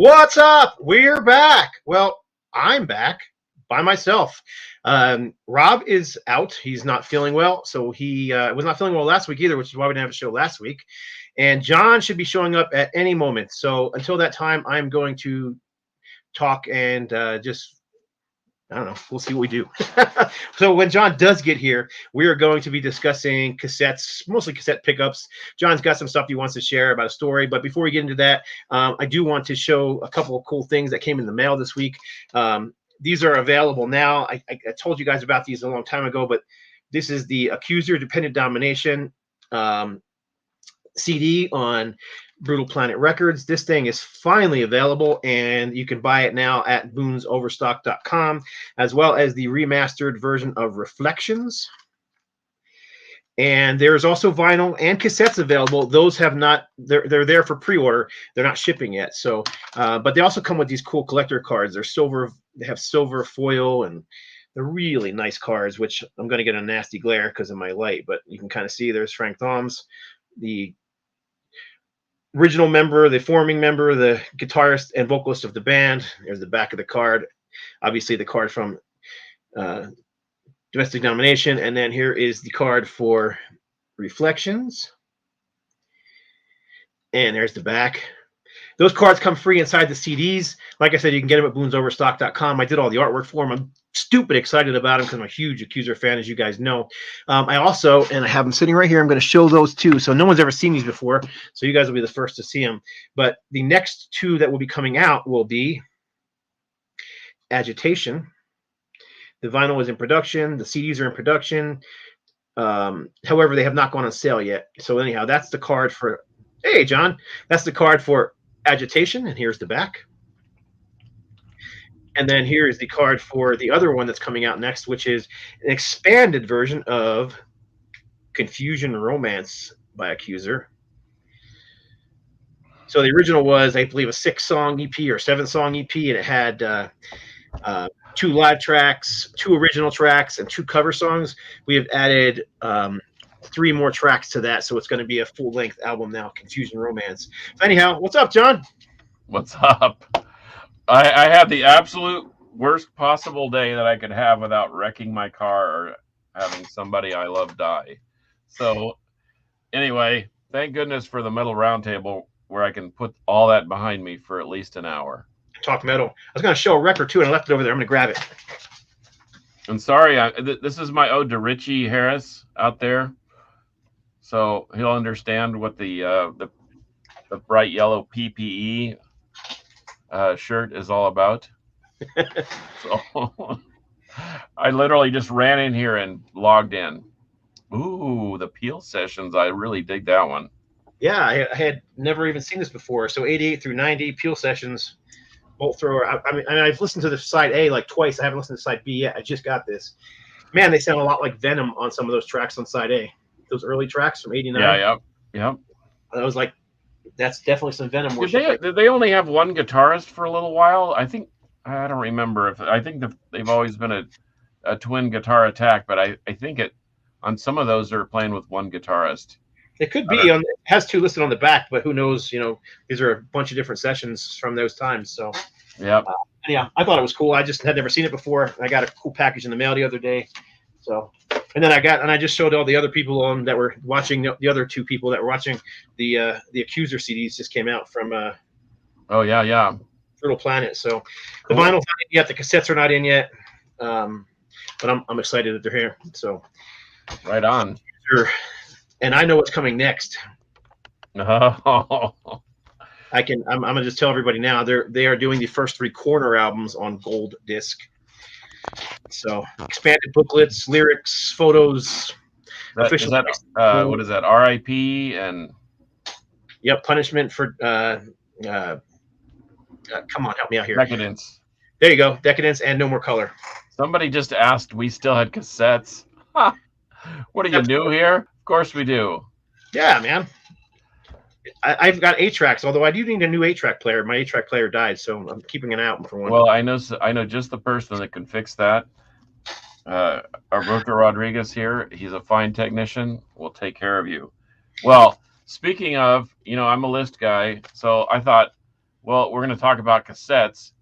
What's up? We're back. Well, I'm back by myself. Rob is out. He's not feeling well. So he was not feeling well last week either, which is why we didn't have a show last week. And John should be showing up at any moment. So until that time, I'm going to talk and I don't know. We'll see what we do. So when John does get here, we are going to be discussing cassettes, mostly cassette pickups. John's got some stuff he wants to share about a story. But before we get into that, I do want to show a couple of cool things that came in the mail this week. These are available now. I told you guys about these a long time ago, but this is the Accuser Dependent Domination CD on Brutal Planet Records. This thing is finally available, and you can buy it now at boonsoverstock.com, as well as the remastered version of Reflections. And there's also vinyl and cassettes available. Those have not, they're there for pre-order. They're not shipping yet. So, but they also come with these cool collector cards. They're silver, they have silver foil, and they're really nice cards, which I'm going to get a nasty glare because of my light, but you can kind of see there's Frank Thoms, the original member, the forming member, the guitarist and vocalist of the band. There's the back of the card. Obviously, the card from Domestic Domination. And then here is the card for Reflections. And there's the back. Those cards come free inside the CDs. Like I said, you can get them at boonsoverstock.com. I did all the artwork for them. I'm stupid excited about them because I'm a huge Accuser fan, as you guys know. I also, and I have them sitting right here, I'm going to show those too. So no one's ever seen these before, so you guys will be the first to see them. But the next two that will be coming out will be Agitation. The vinyl is in production. The CDs are in production. However, they have not gone on sale yet. So anyhow, that's the card for, hey, John, that's the card for Agitation, and here's the back. And then here is the card for the other one that's coming out next, which is an expanded version of Confusion Romance by Accuser. So the original was, I believe, a 6-song EP or 7-song EP, and it had 2 live tracks, 2 original tracks, and 2 cover songs. We have added 3 more tracks to that, so it's going to be a full-length album now, Confusion Romance. So anyhow, what's up, John? What's up? I had the absolute worst possible day that I could have without wrecking my car or having somebody I love die. So anyway, thank goodness for the metal roundtable where I can put all that behind me for at least an hour. Talk metal. I was going to show a record too, and I left it over there. I'm going to grab it. I'm sorry. This is my ode to Richie Harris out there, so he'll understand what the bright yellow PPE shirt is all about. So I literally just ran in here and logged in. Ooh, the Peel Sessions. I really dig that one. Yeah, I had never even seen this before. So 88 through 90 Peel Sessions, Bolt Thrower. I mean, I've listened to the side A like twice. I haven't listened to side B yet. I just got this. Man, they sound a lot like Venom on some of those tracks on side A. Those early tracks from 89. Yeah, yep. I was like, that's definitely some Venom. Did they only have one guitarist for a little while? I don't remember. I think they've always been a twin guitar attack, but I think on some of those they're playing with one guitarist. It could be. It has 2 listed on the back, but who knows? You know, these are a bunch of different sessions from those times. So, yeah. Yeah, I thought it was cool. I just had never seen it before. I got a cool package in the mail the other day. So, and then I just showed all the other people that were watching, the other 2 people that were watching the Accuser CDs just came out from oh yeah Brutal Planet. So cool. The vinyl's not in yet, the cassettes are not in yet, but I'm excited that they're here. So right on. And I know what's coming next. Oh. I'm gonna just tell everybody now. They are doing the first 3 Corner albums on gold disc. So expanded booklets, lyrics, photos. Official. What is that? R.I.P. and yep, Punishment for come on, help me out here. Decadence. There you go, Decadence and No More Color. Somebody just asked. We still had cassettes. What are you new here? Of course we do. Yeah, man. I've got 8 tracks, although I do need a new 8-track player. My 8-track player died, so I'm keeping an eye out for one. Well, I know just the person that can fix that. Alberto Rodriguez here. He's a fine technician. We'll take care of you. Well, speaking of, I'm a list guy, so I thought, Well, we're going to talk about cassettes,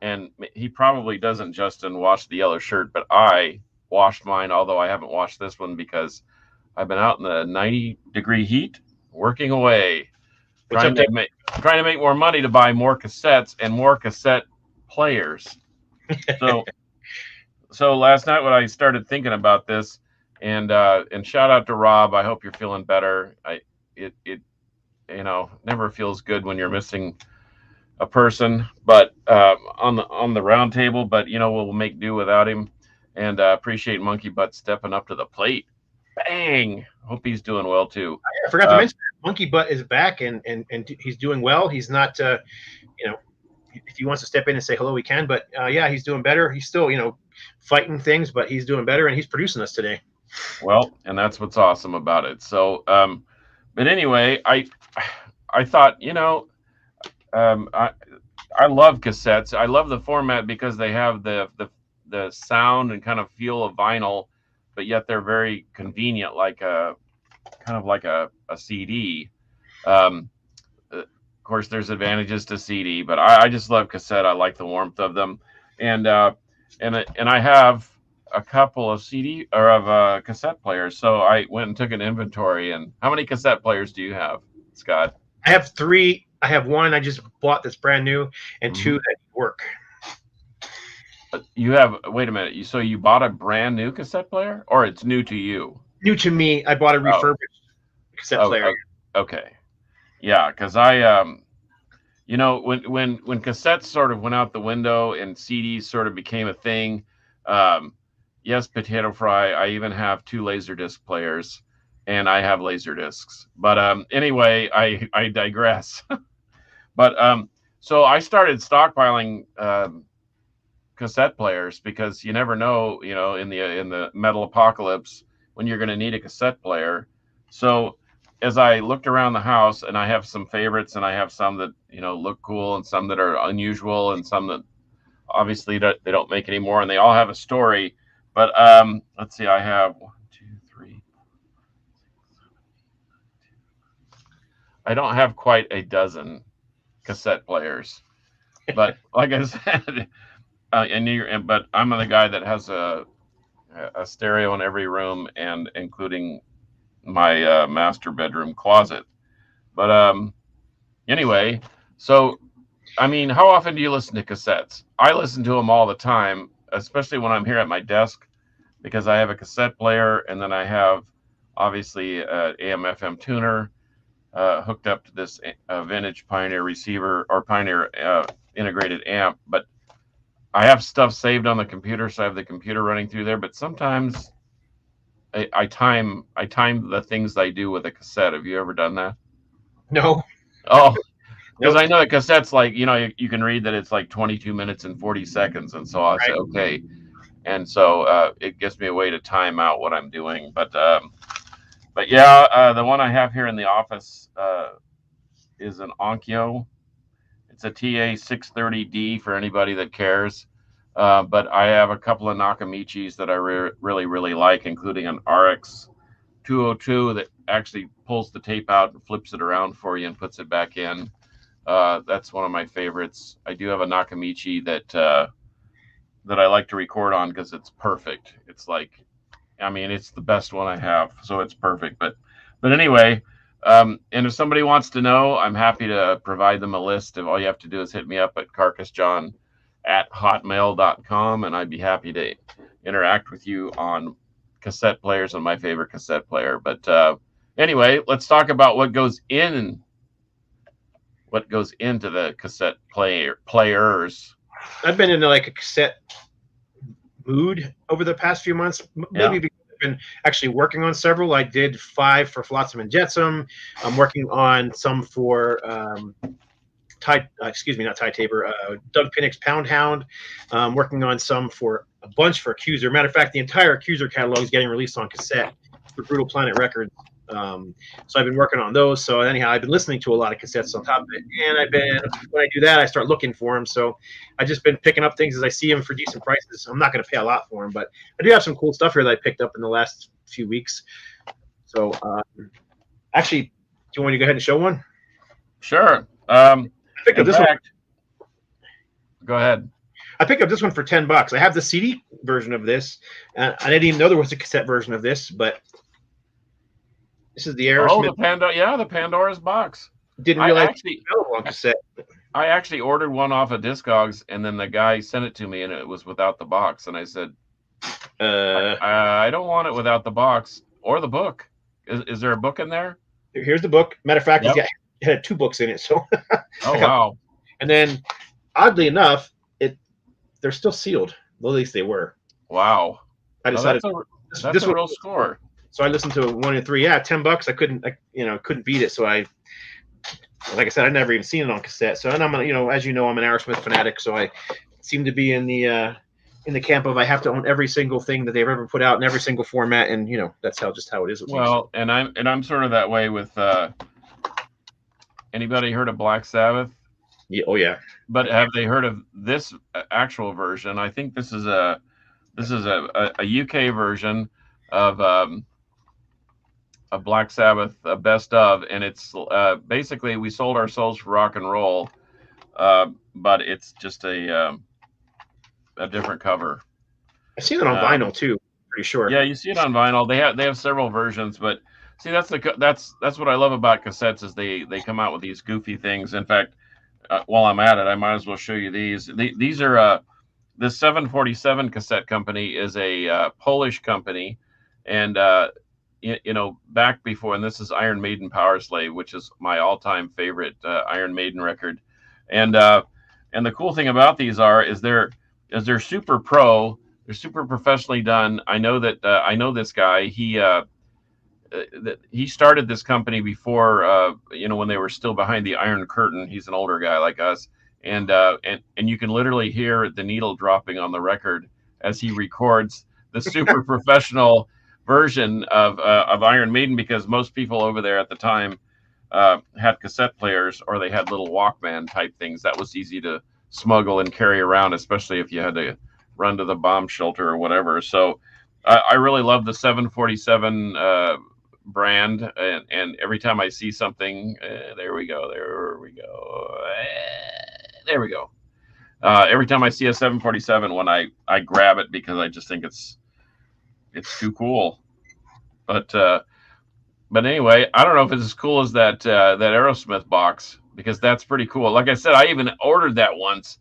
and he probably doesn't, Justin, wash the yellow shirt, but I washed mine, although I haven't washed this one because I've been out in the 90-degree heat working away, What's up, trying Dave? to make more money to buy more cassettes and more cassette players. So last night when I started thinking about this, and shout out to Rob. I hope you're feeling better. It never feels good when you're missing a person, but on the round table. But we'll make do without him, and appreciate Monkey Butt stepping up to the plate. Bang! Hope he's doing well too. I forgot to mention that Monkey Butt is back and he's doing well. He's not, if he wants to step in and say hello, he can. But yeah, he's doing better. He's still, fighting things, but he's doing better, and he's producing us today. Well, and that's what's awesome about it. So, but anyway, I thought, I love cassettes. I love the format because they have the sound and kind of feel of vinyl, but yet they're very convenient, like a CD. Of course, there's advantages to CD, but I just love cassette. I like the warmth of them, and I have a couple of CD or of cassette players. So I went and took an inventory. And how many cassette players do you have, Scott? I have 3. I have 1 I just bought that's brand new, and 2 that work. You have, wait a minute. So you bought a brand new cassette player, or it's new to you? New to me. I bought a refurbished cassette player. Okay. Yeah, because I when cassettes sort of went out the window and CDs sort of became a thing. Yes, potato fry. I even have 2 Laserdisc players, and I have Laserdiscs. But anyway, I digress. But so I started stockpiling cassette players because you never know, in the metal apocalypse when you're going to need a cassette player. So as I looked around the house, and I have some favorites, and I have some that look cool, and some that are unusual, and some that obviously they don't make anymore, and they all have a story. But let's see, I have 1, 2, 3. I don't have quite a dozen cassette players, but like I said, but I'm the guy that has a stereo in every room, and including my master bedroom closet. But anyway, so I mean, how often do you listen to cassettes? I listen to them all the time, especially when I'm here at my desk, because I have a cassette player, and then I have obviously AM/FM tuner hooked up to this vintage Pioneer receiver or Pioneer integrated amp. But I have stuff saved on the computer, so I have the computer running through there. But sometimes I time the things I do with a cassette. Have you ever done that? No. Oh, because I know the cassette's like, you can read that it's like 22 minutes and 40 seconds. And so I'll say, okay. And so it gives me a way to time out what I'm doing. But yeah, the one I have here in the office is an Onkyo. It's a TA630D for anybody that cares. But I have a couple of Nakamichis that I really, really like, including an RX202 that actually pulls the tape out and flips it around for you and puts it back in. That's one of my favorites. I do have a Nakamichi that I like to record on because it's perfect. It's like, I mean, it's the best one I have, so it's perfect. But anyway, and if somebody wants to know, I'm happy to provide them a list. All you have to do is hit me up at carcassjohn@hotmail.com, and I'd be happy to interact with you on cassette players and my favorite cassette player. But anyway, let's talk about what goes into the cassette players. I've been into like a cassette mood over the past few months, maybe because I've been actually working on several. I did 5 for Flotsam and Jetsam. I'm working on some for not Ty Tabor, Doug Pinnick's Pound Hound. Working on some for a bunch for Accuser. Matter of fact, the entire Accuser catalog is getting released on cassette for Brutal Planet Records. So I've been working on those. So anyhow, I've been listening to a lot of cassettes on top of it, and when I do that, I start looking for them. So I've just been picking up things as I see them for decent prices. I'm not going to pay a lot for them, but I do have some cool stuff here that I picked up in the last few weeks. So actually, do you want to go ahead and show one? Sure. I picked up In this one. fact, go ahead. I picked up this one for $10. I have the CD version of this. I didn't even know there was a cassette version of this, but this is the Oh, Aerosmith. the Pandora's box. Didn't I realize it actually, was available on cassette. I actually ordered one off of Discogs, and then the guy sent it to me, and it was without the box. And I said, I don't want it without the box or the book. Is there a book in there? Here's the book. Matter of fact, Yep. it had 2 books in it. So, Oh wow, and then oddly enough, they're still sealed. Well, at least they were. wow. I No, decided that's this a one. real score. So I listened to 1 and 3. Yeah, $10. I couldn't beat it. So like I said, I'd never even seen it on cassette. So, and I'm, as you know, I'm an Aerosmith fanatic. So I seem to be in the camp of I have to own every single thing that they've ever put out in every single format, and that's how it is with me. Well, and I'm sort of that way with. Anybody heard of Black Sabbath? Yeah, oh yeah. But have they heard of this actual version? I think this is a UK version of Black Sabbath best of, and it's basically we sold our souls for rock and roll, but it's just a different cover. I've seen it on vinyl too. Pretty sure. Yeah, you see it on vinyl. They have several versions, but see that's what I love about cassettes is they come out with these goofy things. In fact, while I'm at it, I might as well show you these. These are the 747 Cassette Company is a Polish company, and back before, and this is Iron Maiden Power Slave, which is my all-time favorite Iron Maiden record, and the cool thing about these is they're super pro, they're super professionally done. I know this guy. He started this company before when they were still behind the Iron Curtain. He's an older guy like us, and you can literally hear the needle dropping on the record as he records the super professional version of Iron Maiden, because most people over there at the time had cassette players, or they had little Walkman type things that was easy to smuggle and carry around, especially if you had to run to the bomb shelter or whatever. So I really love the 747 brand, and every time I see something, there we go. Every time I see a 747 one, I grab it because I just think it's too cool. But anyway, I don't know if it's as cool as that Aerosmith box, because that's pretty cool. Like I said, I even ordered that once,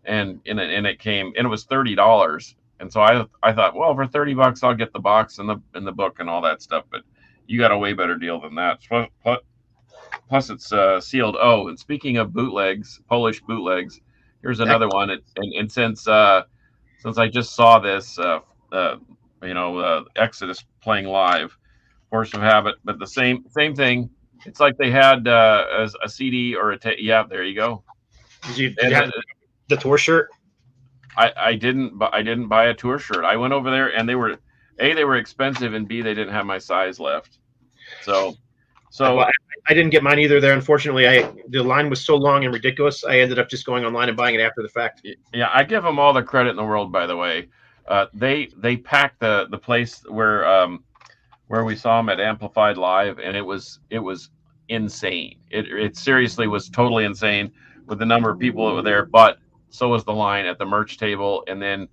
and it came, and it was $30. And so I thought, well, for $30 I'll get the box and the book and all that stuff. But you got a way better deal than that. Plus it's sealed. Oh, and speaking of bootlegs, Polish bootlegs, here's another one. And since I just saw this, Exodus playing live, Force of Habit, but the same thing. It's like they had as a CD or yeah. There you go. Did you have the tour shirt? I didn't buy a tour shirt. I went over there, and they were expensive, and B, they didn't have my size left. So I didn't get mine either there. Unfortunately, the line was so long and ridiculous. I ended up just going online and buying it after the fact. Yeah, I give them all the credit in the world. By the way, they packed the place where we saw them at Amplified Live, and it was insane. It seriously was totally insane with the number of people that were there, but so was the line at the merch table. And then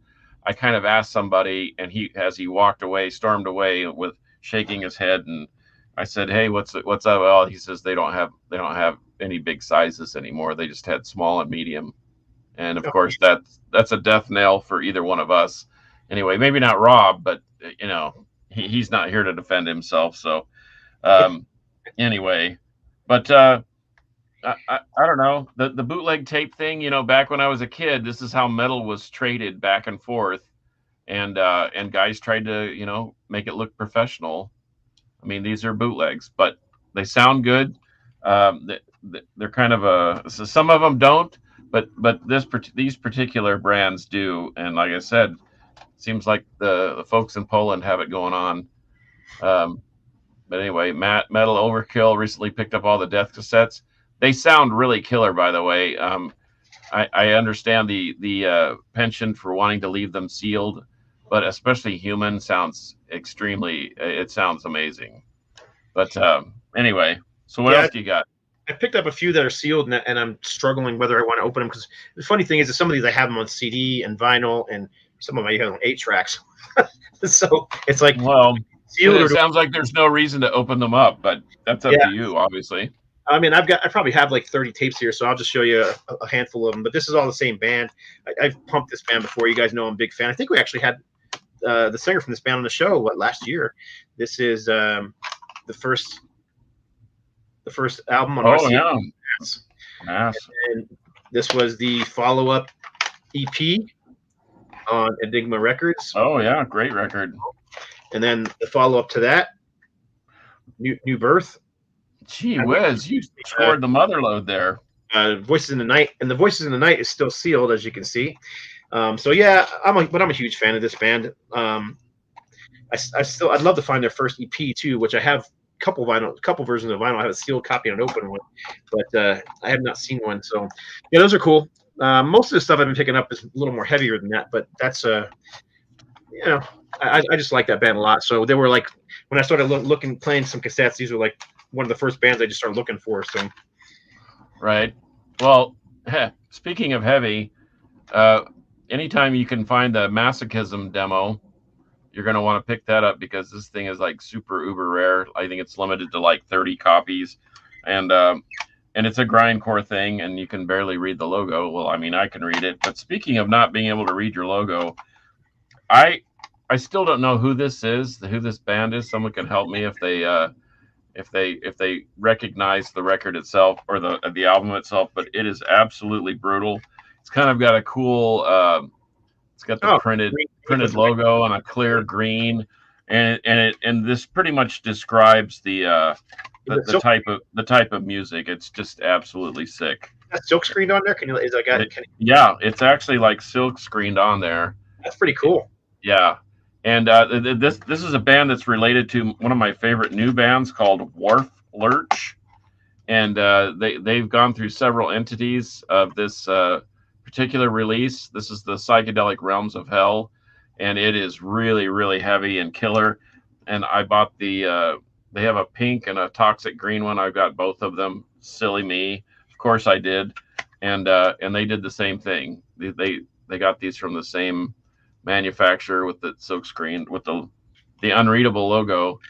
I kind of asked somebody, and as he stormed away with shaking his head, and I said, "Hey, what's up?" Well, he says they don't have any big sizes anymore. They just had small and medium. And of course that's a death knell for either one of us. Anyway, maybe not Rob, but he's not here to defend himself. So anyway, but I don't know, the bootleg tape thing. Back when I was a kid, this is how metal was traded back and forth, and guys tried to make it look professional. I mean, these are bootlegs, but they sound good. They're kind of so some of them don't, but these particular brands do. And like I said, it seems like the folks in Poland have it going on. But anyway, Metal Overkill recently picked up all the Death cassettes. They sound really killer, by the way. I understand the penchant for wanting to leave them sealed, but especially Human sounds it sounds amazing. But anyway, so what else do you got? I picked up a few that are sealed, and I'm struggling whether I want to open them, because the funny thing is that some of these I have them on CD and vinyl, and some of them I have on 8 tracks. So it's like Well, sealed or it sounds like there's no reason to open them up, but that's up yeah. to you, obviously. I mean, I probably have like 30 tapes here, so I'll just show you a handful of them. But this is all the same band. I've pumped this band before. You guys know I'm a big fan. I think we actually had the singer from this band on the show last year. This is the first album on Oh RCA. yeah, And this was the follow-up EP on Enigma Records. Oh yeah, great record. And then the follow-up to that, New Birth. Gee whiz, you scored the mother load there. Voices in the Night, and the Voices in the Night is still sealed, as you can see. So yeah, I'm a huge fan of this band. I'd love to find their first EP too, which I have a couple versions of vinyl. I have a sealed copy and an open one, but I have not seen one. So yeah, those are cool. Most of the stuff I've been picking up is a little more heavier than that, but that's I just like that band a lot. So they were like, when I started playing some cassettes, these were like one of the first bands I just started looking for. So right. Well, speaking of heavy, anytime you can find the Masochism demo, you're going to want to pick that up, because this thing is like super uber rare. I think it's limited to like 30 copies, and it's a grindcore thing, and you can barely read the logo. Well, I mean, I can read it, but speaking of not being able to read your logo, I still don't know who this is, who this band is. Someone can help me if they recognize the record itself or the album itself. But it is absolutely brutal. It's kind of got a cool. It's got the printed logo on a clear green, and this pretty much describes the type of music. It's just absolutely sick. That's silk screened on there. Yeah, it's actually like silk screened on there. That's pretty cool. Yeah, and this is a band that's related to one of my favorite new bands called Wharf Lurch, and they've gone through several entities of this particular release. This is the Psychedelic Realms of Hell, and it is really, really heavy and killer. And I bought they have a pink and a toxic green one. I've got both of them. Silly me, of course I did. And they did the same thing. They got these from the same manufacturer with the silk screen with the unreadable logo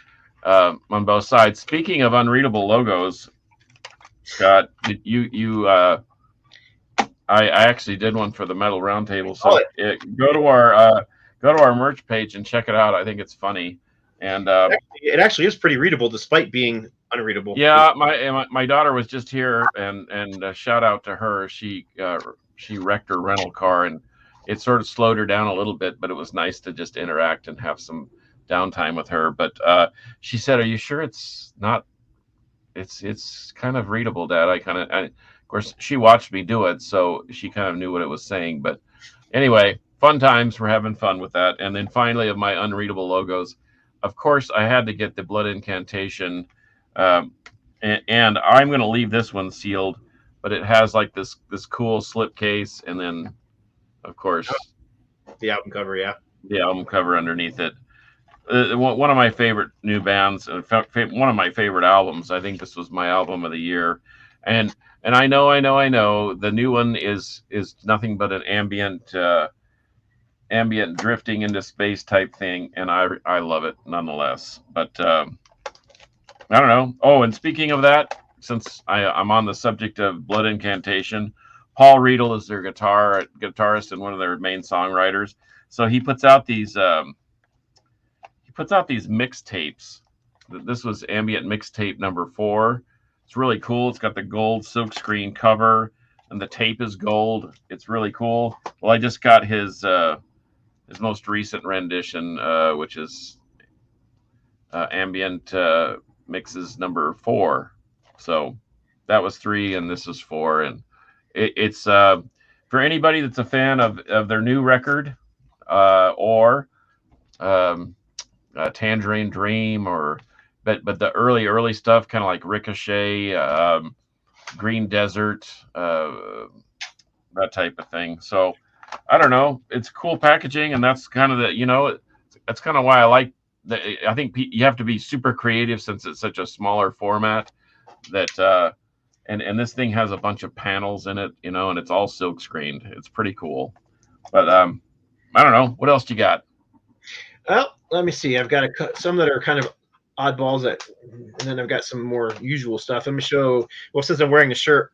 on both sides. Speaking of unreadable logos, Scott, I actually did one for the Metal Roundtable. So go to our merch page and check it out. I think it's funny, and it actually is pretty readable despite being unreadable. Yeah, my daughter was just here, and shout out to her. She wrecked her rental car, and it sort of slowed her down a little bit. But it was nice to just interact and have some downtime with her. But she said, "Are you sure it's not? It's kind of readable, Dad." Of course, she watched me do it, so she kind of knew what it was saying. But anyway, fun times. We're having fun with that. And then finally, of my unreadable logos, of course, I had to get the Blood Incantation. And I'm going to leave this one sealed, but it has like this cool slipcase, and then, of course, the album cover. Yeah, the album cover underneath it. One of my favorite new bands, one of my favorite albums. I think this was my album of the year, and I know the new one is nothing but an ambient drifting into space type thing, and I love it nonetheless. But I don't know. Oh, and speaking of that, since I'm on the subject of Blood Incantation, Paul Riedel is their guitarist and one of their main songwriters. So he puts out these mixtapes. This was ambient mixtape number 4. It's really cool. It's got the gold silkscreen cover, and the tape is gold. It's really cool. Well, I just got his most recent rendition, which is ambient mixes number 4. So that was 3, and this is 4. And it's for anybody that's a fan of their new record, or Tangerine Dream, but the early stuff, kind of like Ricochet, Green Desert, that type of thing. So I don't know. It's cool packaging, and that's kind of that's kind of why I like. I think you have to be super creative since it's such a smaller format. That and this thing has a bunch of panels in it, and it's all silk screened. It's pretty cool. But I don't know. What else do you got? Well, let me see. I've got some that are kind of oddballs and then I've got some more usual stuff. Let me show. Well, since I'm wearing the shirt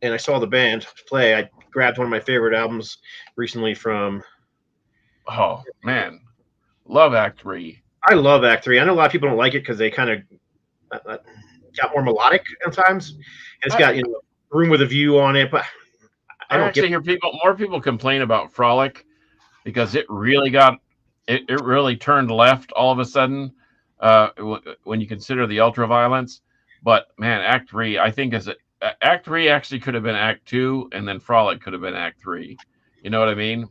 and I saw the band play, I grabbed one of my favorite albums recently from. Oh man, love Act 3. I love Act 3. I know a lot of people don't like it because they kind of got more melodic sometimes. And it's got Room with a View on it, but I actually hear more people complain about Frolic because it really turned left all of a sudden when you consider the ultra violence. But man, Act 3, I think Act 3 actually could have been Act 2, and then Frolic could have been Act 3. You know what I mean?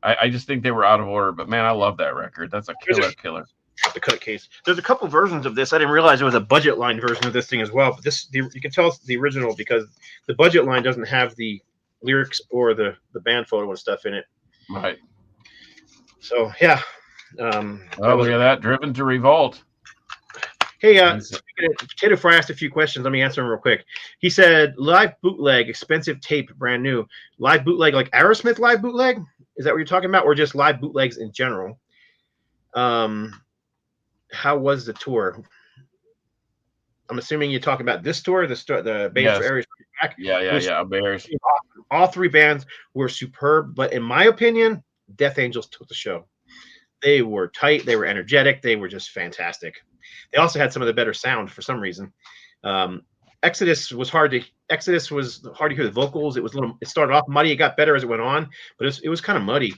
I just think they were out of order. But man, I love that record. That's a killer. The cut case. There's a couple versions of this. I didn't realize there was a budget line version of this thing as well. But you can tell it's the original because the budget line doesn't have the lyrics or the band photo and stuff in it. Right. So yeah. Look at that. Driven to Revolt. Hey, Potato Fry asked a few questions. Let me answer them real quick. He said, live bootleg, expensive tape, brand new. Live bootleg, like Aerosmith live bootleg? Is that what you're talking about? Or just live bootlegs in general? How was the tour? I'm assuming you're talking about this tour, the Bears for Aries back. Yeah. Bears. All three bands were superb, but in my opinion, Death Angels took the show. They were tight, they were energetic, they were just fantastic. They also had some of the better sound for some reason. Exodus was hard to hear the vocals. It started off muddy, it got better as it went on, but it was kind of muddy.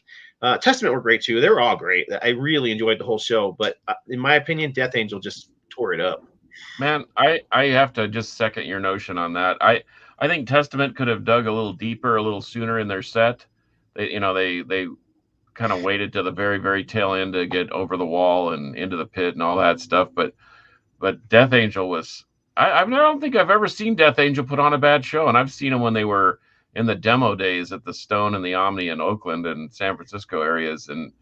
Testament were great too. They were all great. I really enjoyed the whole show, but in my opinion, Death Angel just tore it up. Man, I have to just second your notion on that. I think Testament could have dug a little deeper, a little sooner in their set. They kind of waited to the very, very tail end to get over the wall and into the pit and all that stuff. But Death Angel was. I don't think I've ever seen Death Angel put on a bad show, and I've seen them when they were in the demo days at the Stone and the Omni in Oakland and San Francisco areas, and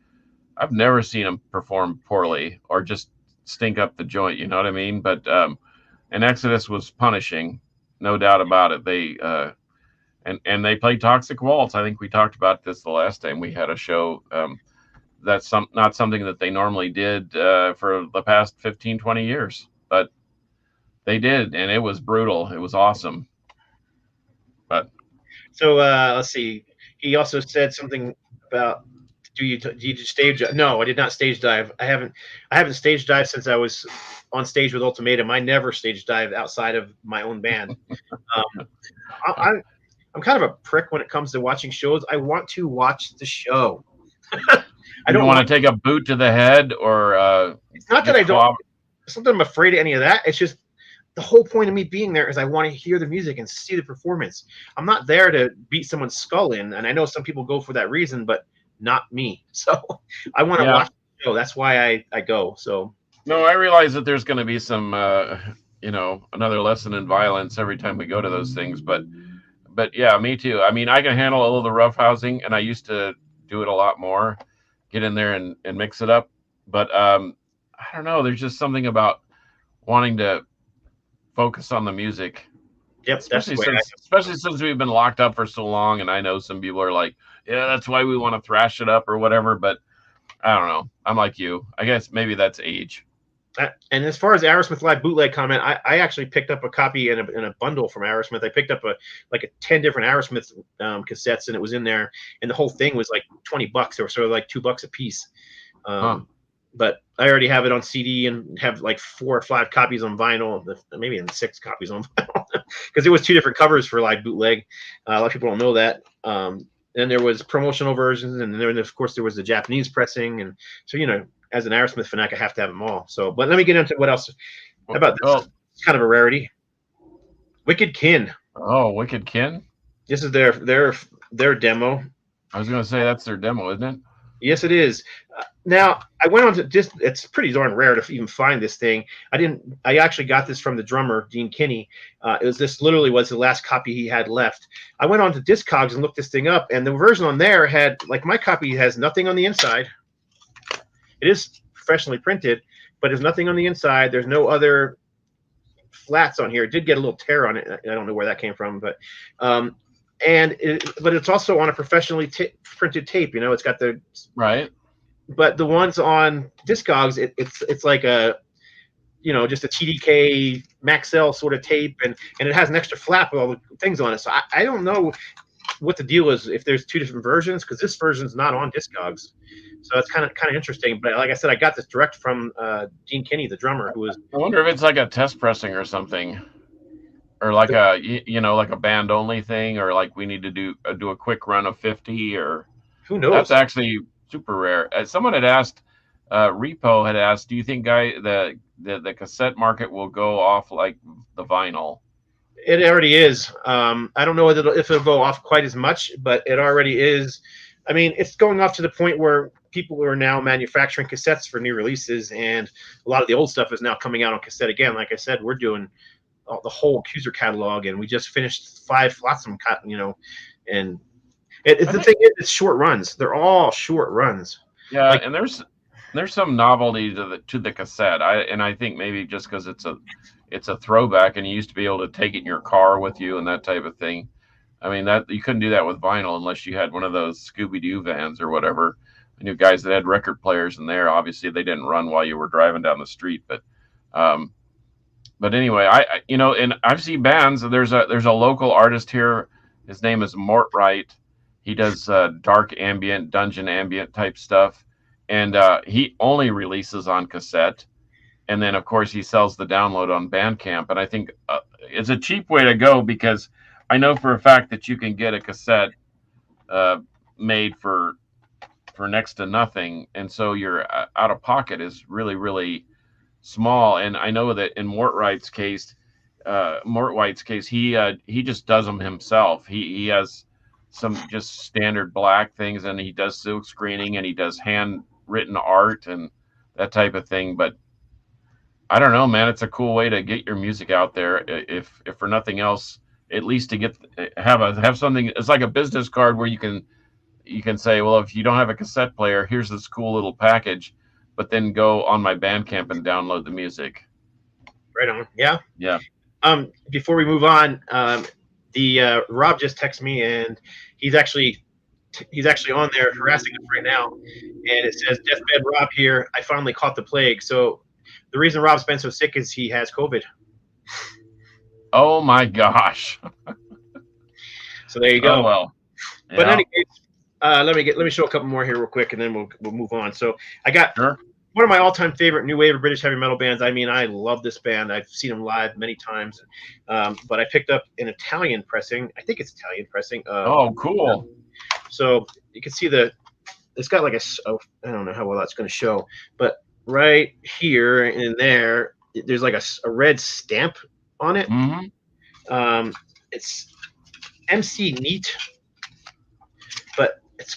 I've never seen them perform poorly or just stink up the joint. You know what I mean? But and Exodus was punishing, no doubt about it. They and they played Toxic Waltz. I think we talked about this the last time we had a show. That's not something that they normally did for the past 15, 20 years, but they did, and it was brutal. It was awesome. But so let's see. He also said something about do you stage? No, I did not stage dive. I haven't stage dived since I was on stage with Ultimatum. I never stage dived outside of my own band. I'm kind of a prick when it comes to watching shows. I want to watch the show. I don't want to take a boot to the head or. It's not that I don't. It's not that I'm afraid of any of that. It's just the whole point of me being there is I want to hear the music and see the performance. I'm not there to beat someone's skull in, and I know some people go for that reason, but not me. So I want to watch the show. That's why I go. So no, I realize that there's going to be some, another lesson in violence every time we go to those things, but yeah, me too. I mean, I can handle a little of the rough housing, and I used to do it a lot more, get in there and mix it up. But I don't know. There's just something about wanting to focus on the music. Yep, especially since we've been locked up for so long, and I know some people are like, yeah, that's why we want to thrash it up or whatever. But I don't know. I'm like you. I guess maybe that's age. And as far as Aerosmith live bootleg comment, I actually picked up a copy in a bundle from Aerosmith. I picked up a 10 different Aerosmith cassettes, and it was in there, and the whole thing was like $20. They were sort of like $2 a piece. But I already have it on CD and have like 4 or 5 copies on vinyl, maybe even 6 copies on vinyl, because it was 2 different covers for live bootleg. A lot of people don't know that. And there was promotional versions, and then of course there was the Japanese pressing, and so as an Aerosmith fanatic, I have to have them all. So, but let me get into what else. How about this? It's kind of a rarity. Wicked Kin. Oh, Wicked Kin. This is their demo. I was going to say that's their demo, isn't it? Yes, it is. Now I went on to it's pretty darn rare to even find this thing. I actually got this from the drummer, Dean Kinney. This literally was the last copy he had left. I went on to Discogs and looked this thing up, and the version on there had, like, my copy has nothing on the inside. It is professionally printed, but there's nothing on the inside. There's no other flats on here. It did get a little tear on it. I don't know where that came from, but um, but it's also on a professionally printed tape. It's got the Right. but the ones on Discogs, it's like a just a TDK Maxell sort of tape, and it has an extra flap with all the things on it. So I don't know what the deal is if there's two different versions, because this version's not on Discogs. So it's kind of interesting. But like I said, I got this direct from Gene Kinney, the drummer, who was. I wonder if it's like a test pressing or something, or like like a band only thing, or like we need to do a quick run of 50, or Who that's knows? actually super rare. Someone had asked, Repo had asked, do you think the cassette market will go off like the vinyl? It already is. I don't know if it'll go off quite as much, but it already is. I mean, it's going off to the point where people are now manufacturing cassettes for new releases, and a lot of the old stuff is now coming out on cassette again. Like I said, we're doing the whole Accuser catalog, and we just finished 5 Flotsam, and it's the thing is, it's short runs. They're all short runs. Yeah, Like, and there's some novelty to the cassette. I think maybe just because it's a throwback, and you used to be able to take it in your car with you and that type of thing. I mean, that you couldn't do that with vinyl unless you had one of those Scooby Doo vans or whatever. I knew guys that had record players in there. Obviously, they didn't run while you were driving down the street, um, but anyway, and I've seen bands. There's a local artist here. His name is Mort Wright. He does dark ambient, dungeon ambient type stuff, and he only releases on cassette. And then, of course, he sells the download on Bandcamp. And I think it's a cheap way to go, because I know for a fact that you can get a cassette made for next to nothing, and so your out of pocket is really, really small. And I know that in Mort White's case, he just does them himself. He has some just standard black things, and he does silk screening, and he does handwritten art and that type of thing. But I don't know, man. It's a cool way to get your music out there, if for nothing else, at least to have something. It's like a business card where you can say, well, if you don't have a cassette player, here's this cool little package, but then go on my Bandcamp and download the music. right on. Yeah. Yeah. Before we move on, the Rob just texted me, and he's actually on there harassing us right now, and it says, "Deathbed Rob here. I finally caught the plague." So the reason Rob's been so sick is he has COVID. Oh my gosh. So there you go. Oh well. Yeah. But anyways, let me show a couple more here real quick, and then we'll move on. So I got one of my all-time favorite new wave of British heavy metal bands. I mean, I love this band. I've seen them live many times, but I picked up an Italian pressing. I think it's Italian pressing. Oh, cool. So you can see it's got like I don't know how well that's going to show, but right here and there, there's like a red stamp on it. Mm-hmm. It's MC Neat, but it's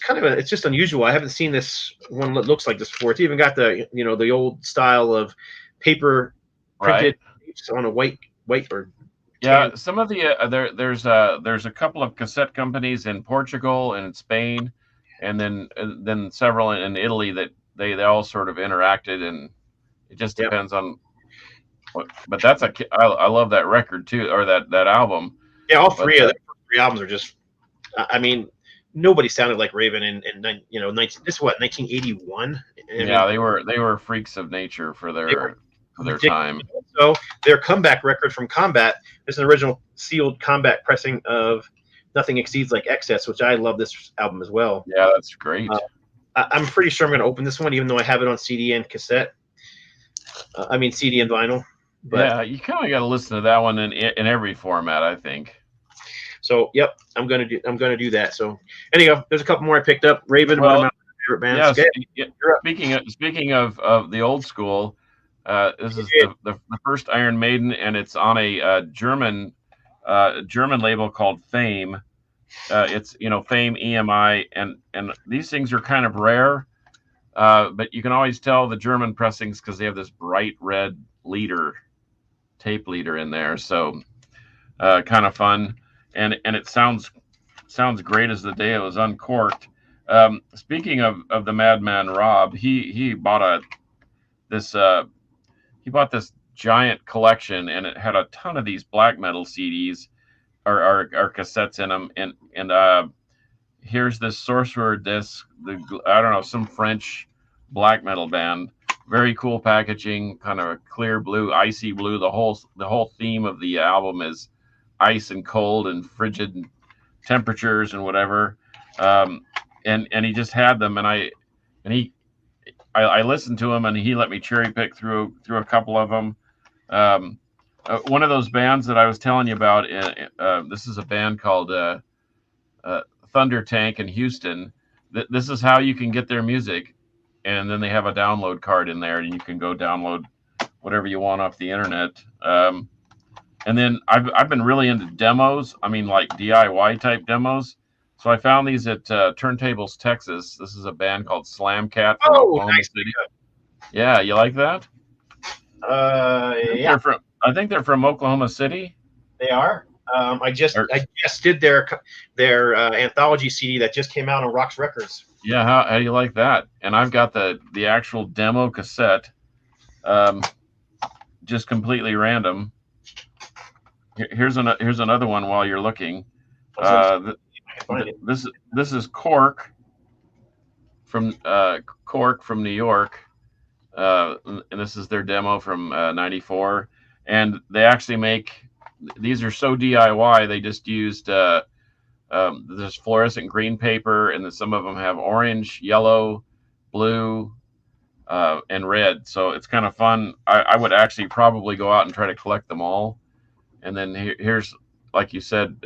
just unusual. I haven't seen this one that looks like this before. It's even got the old style of paper printed on a white or yeah. Some of the there's a couple of cassette companies in Portugal and in Spain, and then several in Italy that they all sort of interacted, and it just depends on what. But I love that record too, or that album. Yeah, all three of the three albums are just. I mean, nobody sounded like Raven in 1981. Yeah, they were freaks of nature for their time. So their comeback record from Combat is an original sealed Combat pressing of Nothing Exceeds Like Excess, which I love this album as well. Yeah, that's great. I'm pretty sure I'm going to open this one, even though I have it on CD and cassette. CD and vinyl. But, yeah, you kind of got to listen to that one in every format, I think. So, yep, I'm gonna do that. So, anyhow, there's a couple more I picked up. Raven, one of my favorite bands. Speaking of the old school, this is the first Iron Maiden, and it's on a German label called Fame. It's Fame EMI, and these things are kind of rare, but you can always tell the German pressings because they have this bright red tape leader in there. So kind of fun. And it sounds great as the day it was uncorked. Speaking of the Madman Rob, he bought this giant collection, and it had a ton of these black metal CDs or cassettes in them, and here's this Sorcerer disc. I don't know, some French black metal band. Very cool packaging, kind of a clear blue, icy blue. The whole theme of the album is ice and cold and frigid temperatures and whatever. Um, and he just had them, and I listened to him, and he let me cherry pick through a couple of them. Um, One of those bands that I was telling you about. This is a band called Thunder Tank in Houston. This is how you can get their music, and then they have a download card in there, and you can go download whatever you want off the internet. And then I've been really into demos. I mean, like DIY type demos. So I found these at Turntables, Texas. This is a band called Slam Cat from Oklahoma City. Yeah, you like that? Yeah. I think they're from Oklahoma City. They are. I just did their anthology CD that just came out on Rocks Records. Yeah, how do you like that? And I've got the actual demo cassette, just completely random. Here's another one while you're looking. This is Cork from New York, and this is their demo from '94. And they actually these are so DIY. They just used this fluorescent green paper, and then some of them have orange, yellow, blue, and red. So it's kind of fun. I would actually probably go out and try to collect them all. And then here's, like you said,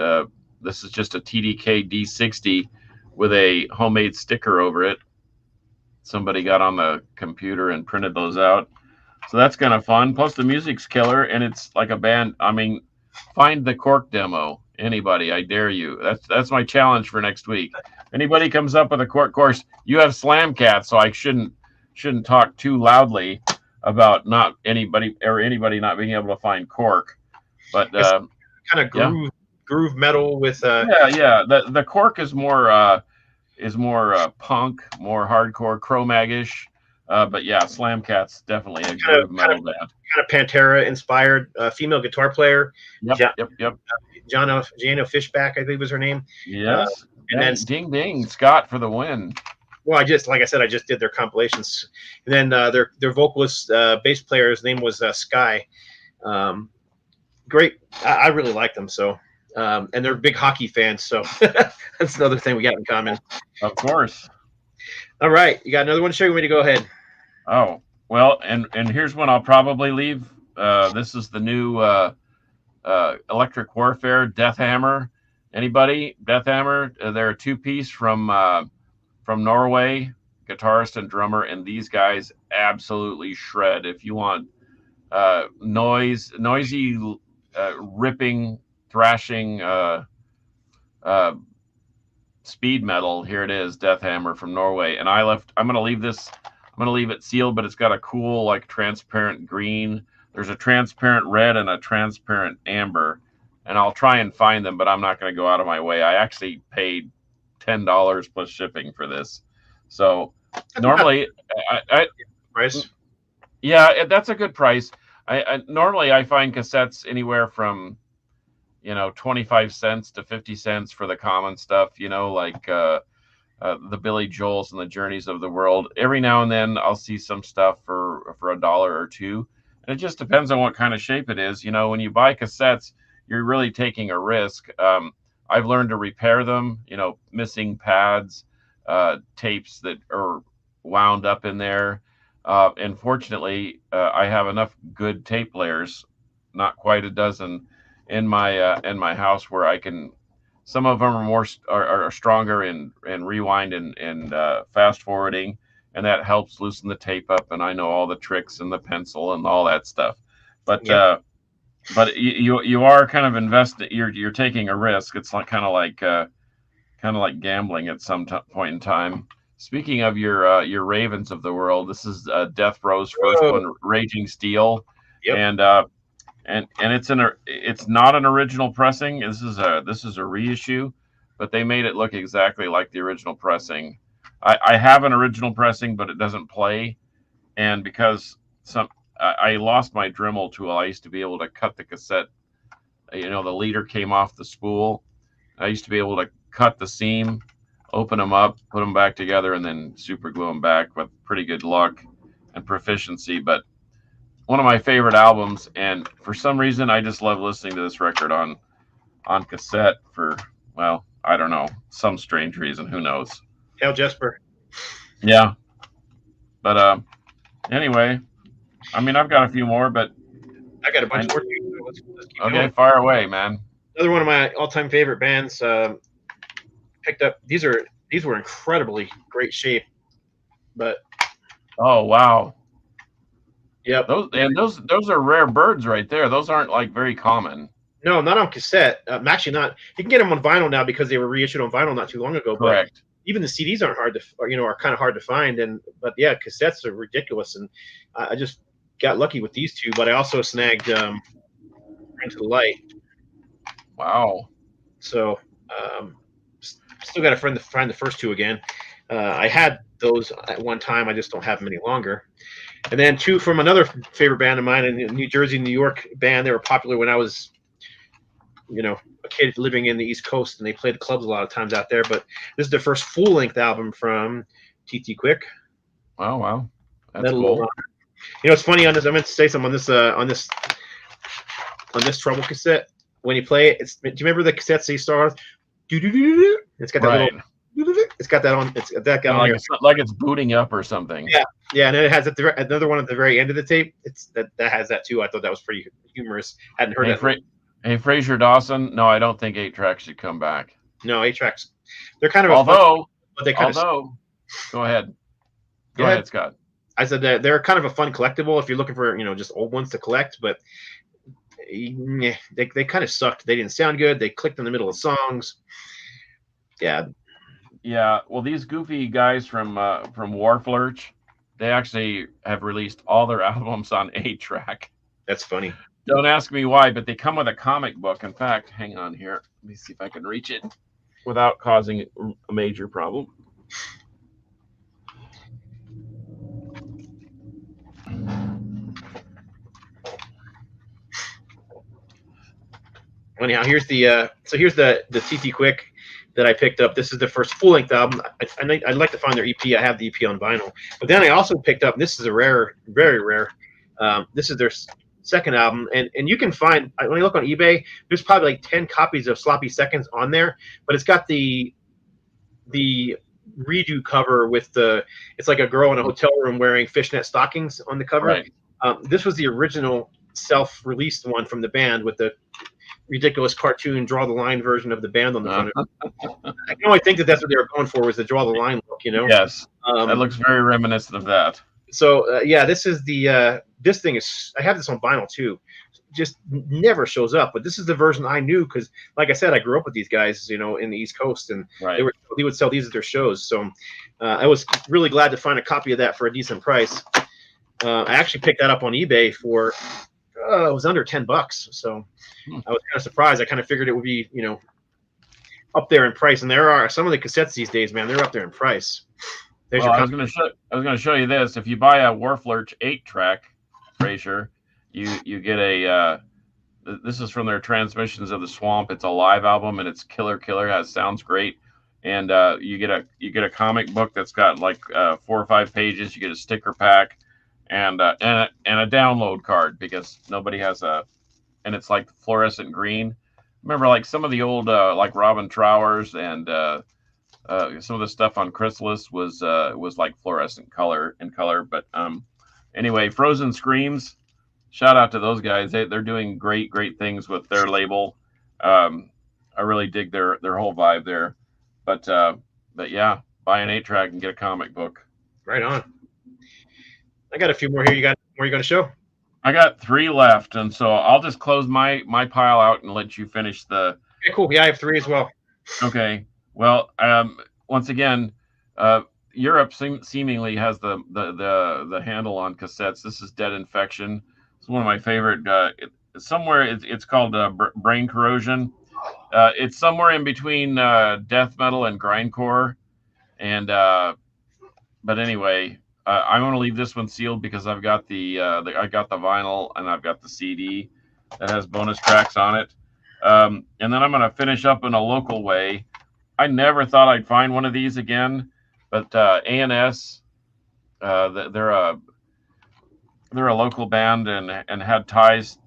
this is just a TDK D60 with a homemade sticker over it. Somebody got on the computer and printed those out. So that's kind of fun. Plus the music's killer, and it's like a band. I mean, find the Cork demo. Anybody, I dare you. That's my challenge for next week. Anybody comes up with a Cork course, you have Slam Cat, so I shouldn't talk too loudly about not anybody not being able to find Cork. But kind of groove metal with the Cork is more punk, more hardcore, Cro-Mag-ish. But yeah, Slam Cat's definitely a groove metal band. Kind of Pantera inspired, female guitar player. Yep. Jano Fishback, I think was her name. Yes. And then ding ding, Scott for the win. Well, I just did their compilations, and then their vocalist, bass player, his name was Sky. Great, I really like them. So, and they're big hockey fans, so that's another thing we got in common. Of course. All right, you got another one to show you? Want me to go ahead? Oh well, and here's one I'll probably leave. This is the new Electric Warfare Death Hammer. Anybody? Death Hammer? They're a two-piece from Norway, guitarist and drummer, and these guys absolutely shred. If you want noisy, ripping, thrashing, speed metal, here it is, Death Hammer from Norway. And I'm going to leave it sealed, but it's got a cool, like, transparent green. There's a transparent red and a transparent amber, and I'll try and find them, but I'm not going to go out of my way. I actually paid $10 plus shipping for this. So normally price. Yeah, that's a good price. I normally I find cassettes anywhere from 25 cents to 50 cents for the common stuff, like the Billy Joels and the Journeys of the world. Every now and then I'll see some stuff for $1 or $2. And it just depends on what kind of shape it is. When you buy cassettes, you're really taking a risk. I've learned to repair them, missing pads, tapes that are wound up in there. And fortunately, I have enough good tape players, not quite a dozen, in my house where I can. Some of them are stronger in rewind and fast forwarding, and that helps loosen the tape up. And I know all the tricks and the pencil and all that stuff. But you are kind of invested. You're taking a risk. It's kind of like gambling at some point in time. Speaking of your Ravens of the world, this is Death Row's first one, Raging Steel. Yep. And it's not an original pressing. This is a reissue, but they made it look exactly like the original pressing. I have an original pressing, but it doesn't play, and because I lost my Dremel tool. I used to be able to cut the cassette. The leader came off the spool. I used to be able to cut the seam, open them up, put them back together, and then super glue them back with pretty good luck and proficiency. But one of my favorite albums, and for some reason, I just love listening to this record on cassette for, well, I don't know, some strange reason. Who knows? Hell, Jesper. Yeah. But anyway, I mean, I've got a few more, but I got a bunch more too. So let's keep okay, going. fire away, man. Another one of my all-time favorite bands. Picked up. These were incredibly great shape, but Oh wow, yep. those are rare birds right there. Those aren't like very common. No, not on cassette. Actually, not. You can get them on vinyl now because they were reissued on vinyl not too long ago. Correct. But even the CDs aren't hard to, are kind of hard to find. But yeah, cassettes are ridiculous, and I just got lucky with these two. But I also snagged Into the Light. Wow. So still got to find the first two again. I had those at one time. I just don't have them any longer. And then two from another favorite band of mine, a New Jersey, New York band. They were popular when I was, a kid living in the East Coast, and they played clubs a lot of times out there. But this is their first full-length album from TT Quick. Oh wow, that's Metal cool. It's funny on this. I meant to say something on this Trouble cassette. When you play it, do you remember the cassettes they start? It's got that Right. little. It's got that on. It's that got on here. Like it's booting up or something. Yeah, and then it has another one at the very end of the tape. That has that too. I thought that was pretty humorous. Hadn't heard that. Hey, Fraser Dawson. No, I don't think 8-track should come back. No, 8-tracks. They're kind of Although, but they kind go ahead. Go ahead, Scott. I said that they're kind of a fun collectible if you're looking for just old ones to collect, but they kind of sucked. They didn't sound good. They clicked in the middle of songs. Yeah. Yeah. Well, these goofy guys from Warflurch, they actually have released all their albums on 8-track. That's funny. Don't ask me why, but they come with a comic book. In fact, hang on here. Let me see if I can reach it without causing a major problem. Anyhow, here's the TT Quick that I picked up. This is the first full-length album. I'd like to find their EP. I have the EP on vinyl, but then I also picked up. And this is a rare, very rare. This is their second album, and you can find, when you look on eBay, there's probably like 10 copies of Sloppy Seconds on there, but it's got the redo cover with it's like a girl in a hotel room wearing fishnet stockings on the cover. Right. This was the original self-released one from the band with the ridiculous cartoon draw the line version of the band on the front of it. I can only think that's what they were going for, was the draw the line look, Yes. That looks very reminiscent of that. So this is this thing is, I have this on vinyl too. Just never shows up, but this is the version I knew because, like I said, I grew up with these guys, in the East Coast, and right. they would sell these at their shows. So I was really glad to find a copy of that for a decent price. I actually picked that up on eBay for it was under $10. So I was kind of surprised. I kind of figured it would be up there in price, and there are some of the cassettes these days, man. They're up there in price. Well, I was going to show you this. If you buy a Warflurch 8-track, Fraser, you get a. This is from their Transmissions of the Swamp. It's a live album, and it's killer. It sounds great, and you get a comic book that's got like 4 or 5 pages. You get a sticker pack, and a download card because nobody has and it's like fluorescent green. Remember, like some of the old like Robin Trowers and. Some of the stuff on Chrysalis was like fluorescent color, but anyway, Frozen Screams, shout out to those guys. They're doing great things with their label. I really dig their whole vibe there. But yeah, buy an 8-track and get a comic book. Right on. I got a few more here. You got more you going to show? I got 3 left, and so I'll just close my pile out and let you finish the. Okay, cool. Yeah, I have 3 as well. Okay. Well, once again, Europe seemingly has the handle on cassettes. This is Dead Infection. It's one of my favorite. It's called Brain Corrosion. It's somewhere in between death metal and grindcore, and but anyway, I'm going to leave this one sealed because I've got I got the vinyl and I've got the CD that has bonus tracks on it. And then I'm going to finish up in a local way. I never thought I'd find one of these again, but A&S, they're a local band and had ties.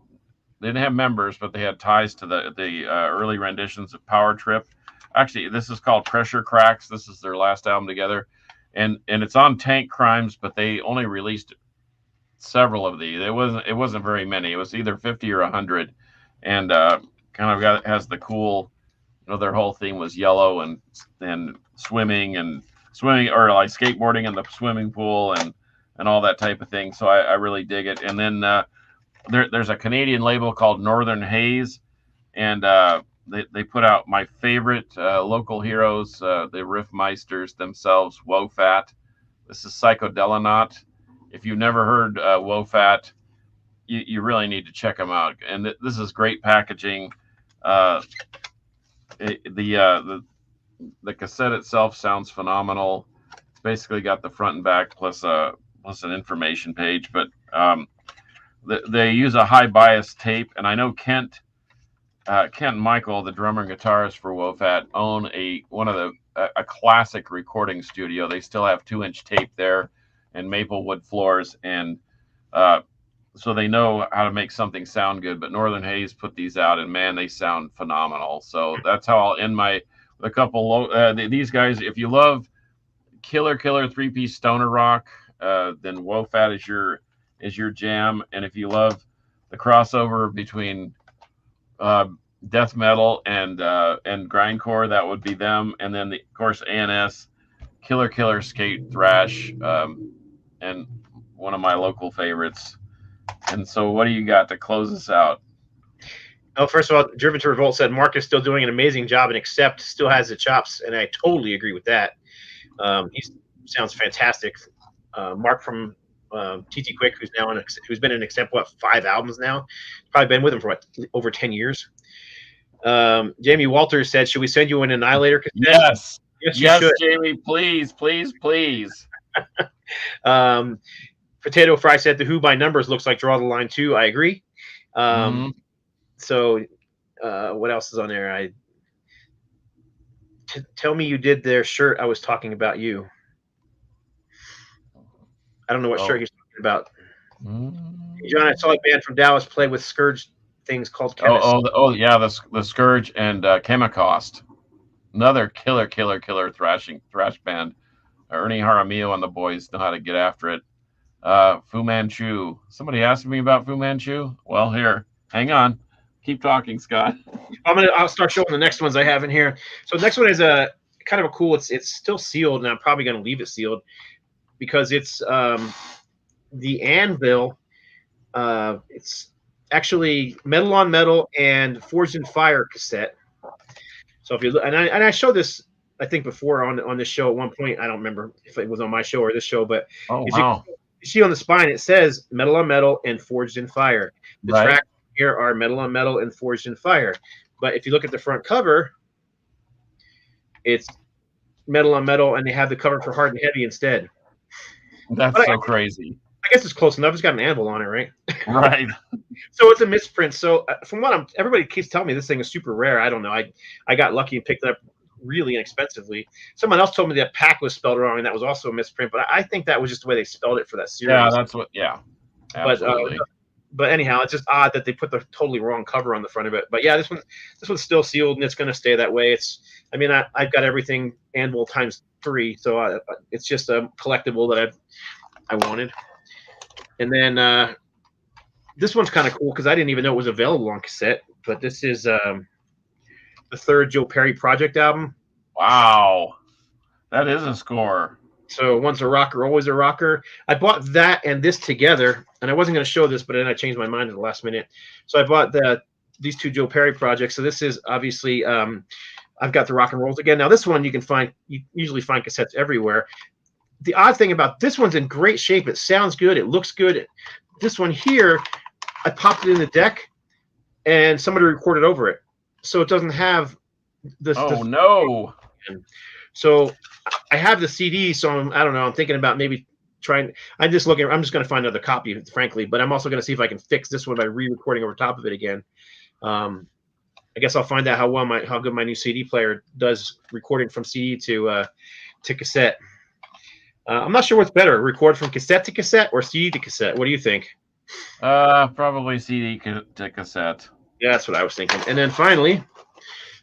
They didn't have members, but they had ties to the early renditions of Power Trip. Actually, this is called Pressure Cracks. This is their last album together, and it's on Tank Crimes, but they only released several of these. It wasn't very many. It was either 50 or 100, and kind of has the cool. Their whole theme was yellow and swimming or like skateboarding in the swimming pool and all that type of thing. So I really dig it. And then there's a Canadian label called Northern Haze, and they put out my favorite local heroes, the Riffmeisters themselves, Wofat. This is Psychodelanaut. If you've never heard Wofat, you really need to check them out. And this is great packaging. The cassette itself sounds phenomenal. It's basically got the front and back plus an information page, but they use a high bias tape, and I know Kent Michael, the drummer and guitarist for Wofat, own a classic recording studio. They still have 2-inch tape there and maple wood floors, and so they know how to make something sound good. But Northern Haze put these out, and man, they sound phenomenal. So that's how I'll end with a couple. These guys, if you love killer 3-piece stoner rock, then Wofat is your jam. And if you love the crossover between death metal and grindcore, that would be them. And then of course A&S, killer skate thrash, and one of my local favorites. And so what do you got to close us out? Oh, first of all, Driven to Revolt said Mark is still doing an amazing job and Accept still has the chops, and I totally agree with that. He sounds fantastic. Mark from TT Quick, who's been in Accept 5 albums now, probably been with him for over 10 years. Jamie Walters said, "Should we send you an Annihilator cassette?" Yes, Jamie, please. Potato Fry said the Who by numbers looks like Draw the Line too. I agree. So what else is on there? Tell me you did their shirt. I was talking about you. I don't know what shirt he's talking about. John, I saw a band from Dallas play with Scourge things called Chemist. Yeah, the Scourge and Chemicost. Another killer thrash band. Ernie Jaramillo and the boys know how to get after it. Fu Manchu. Somebody asked me about Fu Manchu. Well, here, hang on. Keep talking, Scott. I'll start showing the next ones I have in here. So the next one is a kind of a cool. It's still sealed, and I'm probably going to leave it sealed because it's the Anvil. It's actually Metal on Metal and Forged in Fire cassette. So if you look, and I showed this, I think, before on this show at one point. I don't remember if it was on my show or this show, but you see on the spine it says Metal on Metal and Forged in Fire. The tracks here are Metal on Metal and Forged in Fire. But if you look at the front cover, it's Metal on Metal, and they have the cover for Hard and Heavy instead. That's so crazy. I guess it's close enough. It's got an anvil on it, right? Right. So it's a misprint. So from what everybody keeps telling me this thing is super rare. I don't know. I got lucky and picked it up really inexpensively. Someone else told me that Pack was spelled wrong, and that was also a misprint. But I think that was just the way they spelled it for that series. Yeah, that's what. Yeah, absolutely. But anyhow, it's just odd that they put the totally wrong cover on the front of it. But yeah, this one's still sealed, and it's going to stay that way. I've got everything Anvil times 3, so it's just a collectible that I wanted. And then this one's kind of cool because I didn't even know it was available on cassette. But this is the 3rd Joe Perry Project album. Wow, that is a score. So once a rocker, always a rocker. I bought that and this together, and I wasn't going to show this, but then I changed my mind at the last minute. So I bought these 2 Joe Perry projects. So this is obviously I've got the Rock and Rolls again. Now this one you usually find cassettes everywhere. The odd thing about this one's in great shape. It sounds good. It looks good. This one here, I popped it in the deck, and somebody recorded over it, so it doesn't have this. Oh no! So I have the CD, so I don't know. I'm thinking about maybe trying. I'm just looking. I'm just going to find another copy, frankly. But I'm also going to see if I can fix this one by re-recording over top of it again. I guess I'll find out how good my new CD player does recording from CD to cassette. I'm not sure what's better, record from cassette to cassette or CD to cassette. What do you think? Probably CD to cassette. Yeah, that's what I was thinking. And then finally,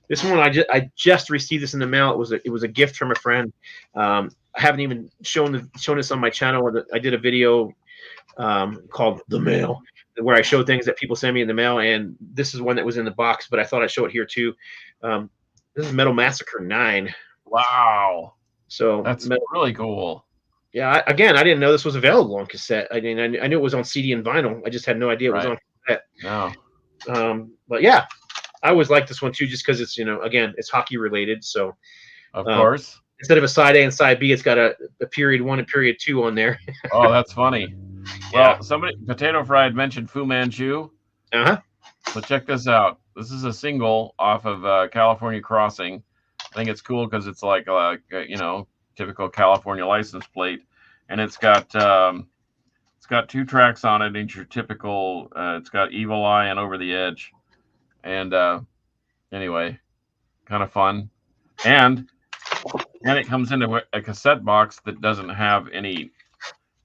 this one I just received this in the mail. It was a gift from a friend. I haven't even shown this on my channel. I did a video called The Mail, where I show things that people send me in the mail, and this is one that was in the box, but I thought I'd show it here too. This is Metal Massacre 9. Wow. So that's really cool. Yeah, I didn't know this was available on cassette. I mean, I knew it was on CD and vinyl. I just had no idea it was on cassette. No. But yeah, I always like this one too, just because it's, again, it's hockey related. So of course, instead of a side A and side B, it's got a period 1 and period 2 on there. Oh, that's funny. Well, Potato Fried mentioned Fu Manchu. So check this out. This is a single off of California Crossing. I think it's cool because it's like typical California license plate, and it's got 2 tracks on it. It's your typical. It's got Evil Eye and Over the Edge, and anyway, kind of fun. And it comes into a cassette box that doesn't have any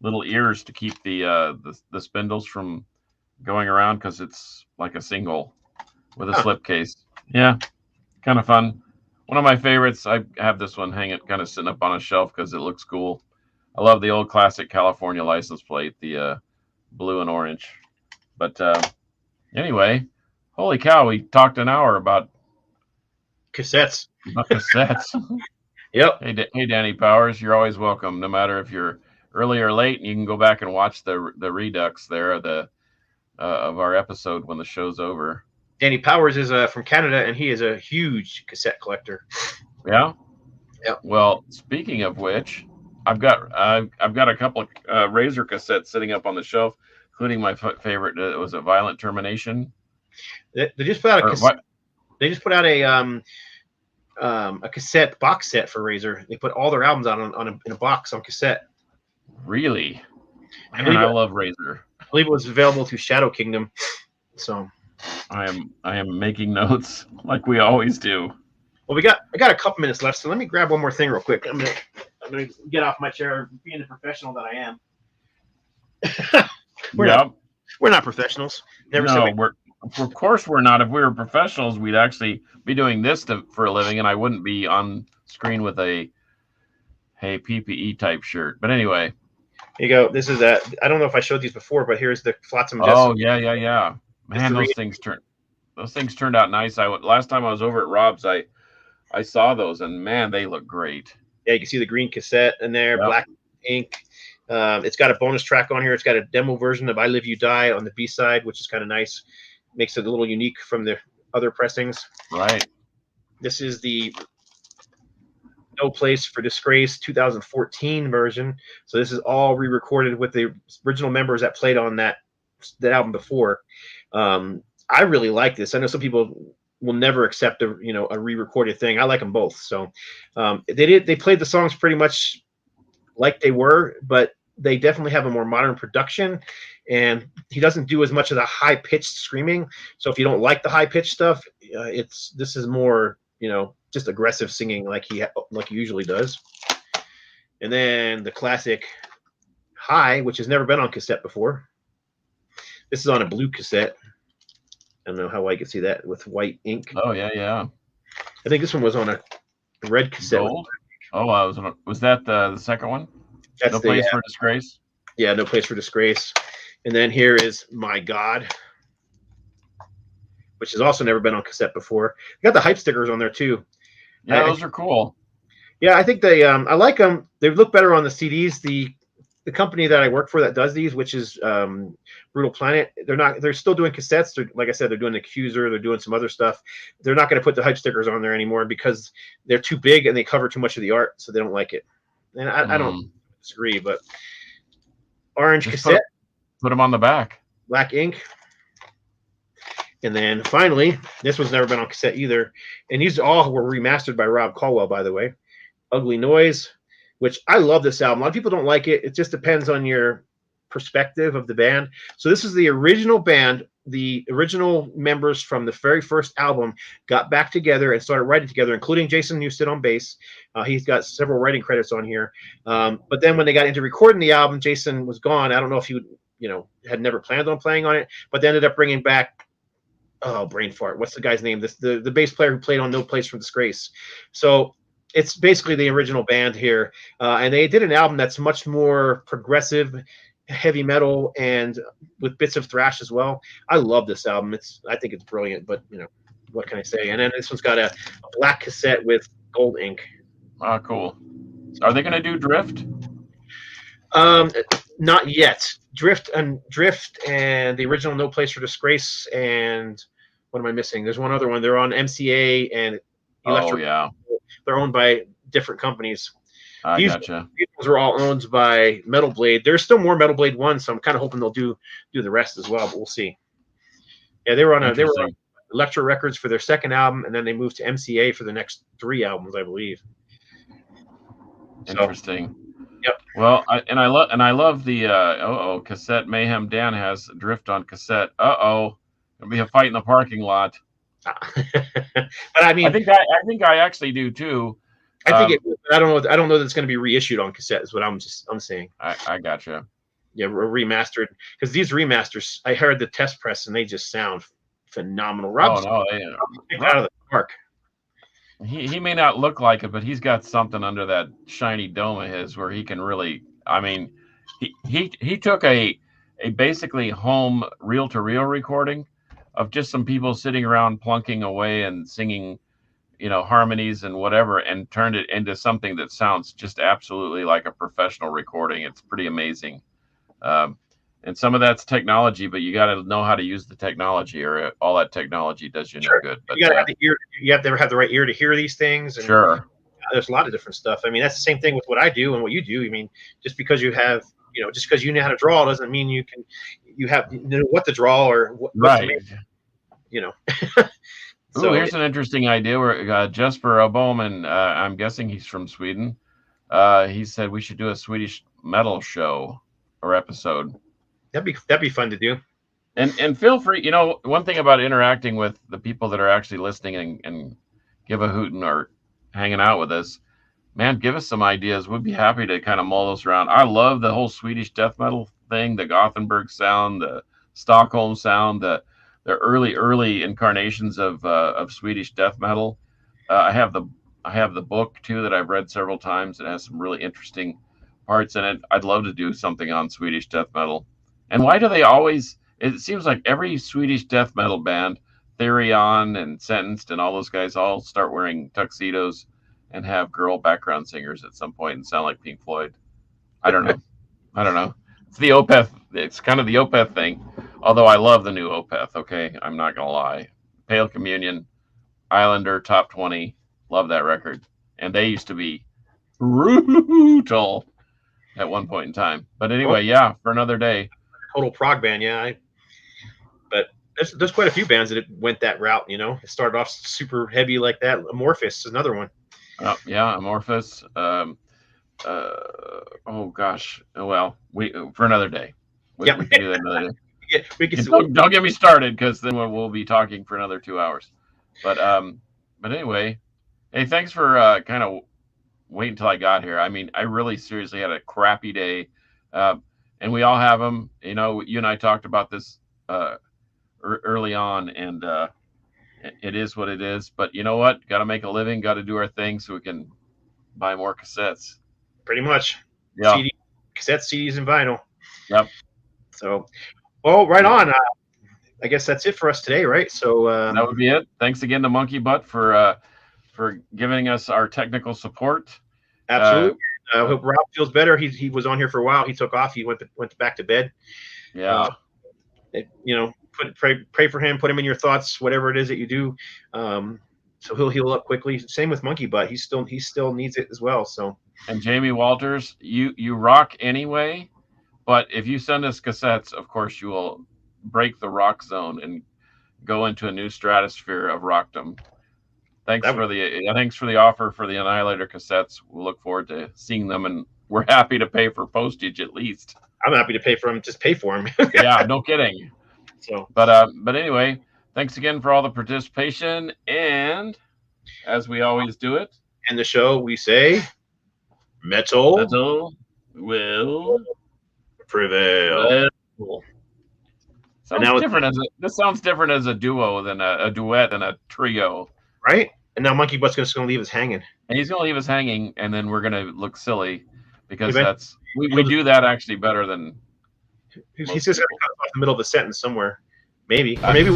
little ears to keep the spindles from going around, because it's like a single with a slipcase. Yeah, kind of fun. One of my favorites. I have this one hanging, kind of sitting up on a shelf because it looks cool. I love the old classic California license plate, the blue and orange. But anyway, holy cow, we talked an hour about cassettes. Yep. Hey, Danny Powers, you're always welcome, no matter if you're early or late. You can go back and watch the redux there of our episode when the show's over. Danny Powers is from Canada, and he is a huge cassette collector. Yeah. Yeah. Well, speaking of which, I've got a couple of Razor cassettes sitting up on the shelf, including my favorite. Was a Violent Termination. They just put out a cassette. They just put out a cassette box set for Razor. They put all their albums out in a box on cassette. Really? Man, I love Razor. I believe it was available through Shadow Kingdom. So I am making notes like we always do. Well, I got a couple minutes left, so let me grab one more thing real quick. I'm gonna get off my chair, being the professional that I am. We're not professionals. Of course we're not. If we were professionals, we'd actually be doing this for a living, and I wouldn't be on screen with a PPE type shirt. But anyway, here you go. This is that. I don't know if I showed these before, but here's the Flotsam. Oh yeah. Man, those things turned out nice. Last time I was over at Rob's, I saw those, and man, they look great. Yeah, you can see the green cassette in there, black ink. It's got a bonus track on here. It's got a demo version of "I Live You Die" on the B side, which is kind of nice. Makes it a little unique from the other pressings. Right. This is the No Place for Disgrace 2014 version. So this is all re-recorded with the original members that played on that album before. I really like this. I know some people will never accept a re-recorded thing. I like them both. So they played the songs pretty much like they were, but they definitely have a more modern production, and he doesn't do as much of the high-pitched screaming. So if you don't like the high-pitched stuff, this is more just aggressive singing like he usually does. And then the classic High, which has never been on cassette before. This is on a blue cassette. I don't know how I could see that with white ink. Oh yeah. I think this one was on a red cassette. Gold? Oh, was that the second one? That's No Place for Disgrace. Yeah, No Place for Disgrace. And then here is My God, which has also never been on cassette before. Got the hype stickers on there too. Yeah, those are cool. Yeah, I think they I like them. They look better on the CDs. The company that I work for that does these, which is Brutal Planet, they're still doing cassettes. Like I said, they're doing the Accuser, they're doing some other stuff. They're not going to put the hype stickers on there anymore because they're too big and they cover too much of the art, so they don't like it. And I don't disagree, but orange just cassette. Put them on the back. Black ink. And then finally, this one's never been on cassette either. And these all were remastered by Rob Caldwell, by the way. Ugly Noise, which I love this album. A lot of people don't like it. It just depends on your perspective of the band. So this is the original band. The original members from the very first album got back together and started writing together, including Jason Newsted on bass. He's got several writing credits on here. But then when they got into recording the album, Jason was gone. I don't know if he had never planned on playing on it, but they ended up bringing back, brain fart. What's the guy's name? The bass player who played on No Place for Disgrace. So it's basically the original band here. And they did an album that's much more progressive, heavy metal, and with bits of thrash as well. I love this album. I think it's brilliant, but what can I say? And then this one's got a black cassette with gold ink. Oh, cool. Are they going to do Drift? Not yet. Drift and the original No Place for Disgrace, and what am I missing? There's one other one. They're on MCA and Electric. Oh, yeah. They're owned by different companies. I gotcha. These ones are all owned by Metal Blade. There's still more Metal Blade ones, so I'm kind of hoping they'll do the rest as well, but we'll see. Yeah, they were on Electra Records for their second album, and then they moved to MCA for the next 3 albums, I believe. Interesting. So, yep. Well, I love the Cassette Mayhem. Dan has Drift on cassette. It'll be a fight in the parking lot. But I mean, I think I actually do too. I think I don't know. I don't know that it's going to be reissued on cassette. Is what I'm saying. I gotcha. Yeah, remastered, because these remasters, I heard the test press and they just sound phenomenal. Rob's out of the park. He may not look like it, but he's got something under that shiny dome of his where he can really. I mean, he took a basically home reel-to-reel recording of just some people sitting around plunking away and singing, harmonies and whatever, and turned it into something that sounds just absolutely like a professional recording. It's pretty amazing. And some of that's technology, but you got to know how to use the technology, or all that technology does you no good. But you got to have the ear. You have to have the right ear to hear these things. And sure. There's a lot of different stuff. I mean, that's the same thing with what I do and what you do. I mean, just because you have, just because you know how to draw doesn't mean you know what to draw or what right. To make, So here's an interesting idea. Where Jesper Bowman, I'm guessing he's from Sweden. He said we should do a Swedish metal show or episode. That'd be fun to do. And feel free. One thing about interacting with the people that are actually listening and give a hootin' or hanging out with us, man, give us some ideas. We'd be happy to kind of mull those around. I love the whole Swedish death metal thing, the Gothenburg sound, the Stockholm sound, the early incarnations of Swedish death metal. I have the book too that I've read several times. It has some really interesting parts in it. I'd love to do something on Swedish death metal. And why do they always? It seems like every Swedish death metal band, Therion and Sentenced and all those guys, all start wearing tuxedos and have girl background singers at some point and sound like Pink Floyd. I don't know. It's the Opeth. It's kind of the Opeth thing. Although I love the new Opeth, okay? I'm not going to lie. Pale Communion, Islander, Top 20. Love that record. And they used to be brutal at one point in time. But anyway, yeah, for another day. Total prog band, yeah. But there's quite a few bands that went that route, It started off super heavy like that. Amorphous is another one. Yeah, Amorphous. Oh, gosh. Well, for another day. We can do that another day. Don't get me started, because then we'll be talking for another 2 hours. But anyway, hey, thanks for kind of waiting until I got here. I mean, I really seriously had a crappy day, and we all have them. You and I talked about this early on, and it is what it is. But you know what? Got to make a living. Got to do our thing so we can buy more cassettes. Pretty much. Yeah. Cassettes, CDs, and vinyl. Yep. So, well, right on. I guess that's it for us today, right? So that would be it. Thanks again to Monkey Butt for giving us our technical support. Absolutely. I hope Rob feels better. He was on here for a while. He took off. He went back to bed. Yeah. Pray for him. Put him in your thoughts. Whatever it is that you do. So he'll heal up quickly. Same with Monkey Butt. He still needs it as well. So. And Jamie Walters, you rock anyway. But if you send us cassettes, of course, you will break the rock zone and go into a new stratosphere of rockdom. Thanks for the offer for the Annihilator cassettes. We'll look forward to seeing them, and we're happy to pay for postage at least. I'm happy to pay for them. Just pay for them. Yeah, no kidding. So, but anyway, thanks again for all the participation, and as we always do it, in the show we say, metal will prevail. This sounds different as a duo than a duet and a trio, right? And now Monkey Butt's just going to leave us hanging. And he's going to leave us hanging, and then we're going to look silly because we do that actually better than. He's just going to cut off the middle of the sentence somewhere, maybe, or maybe.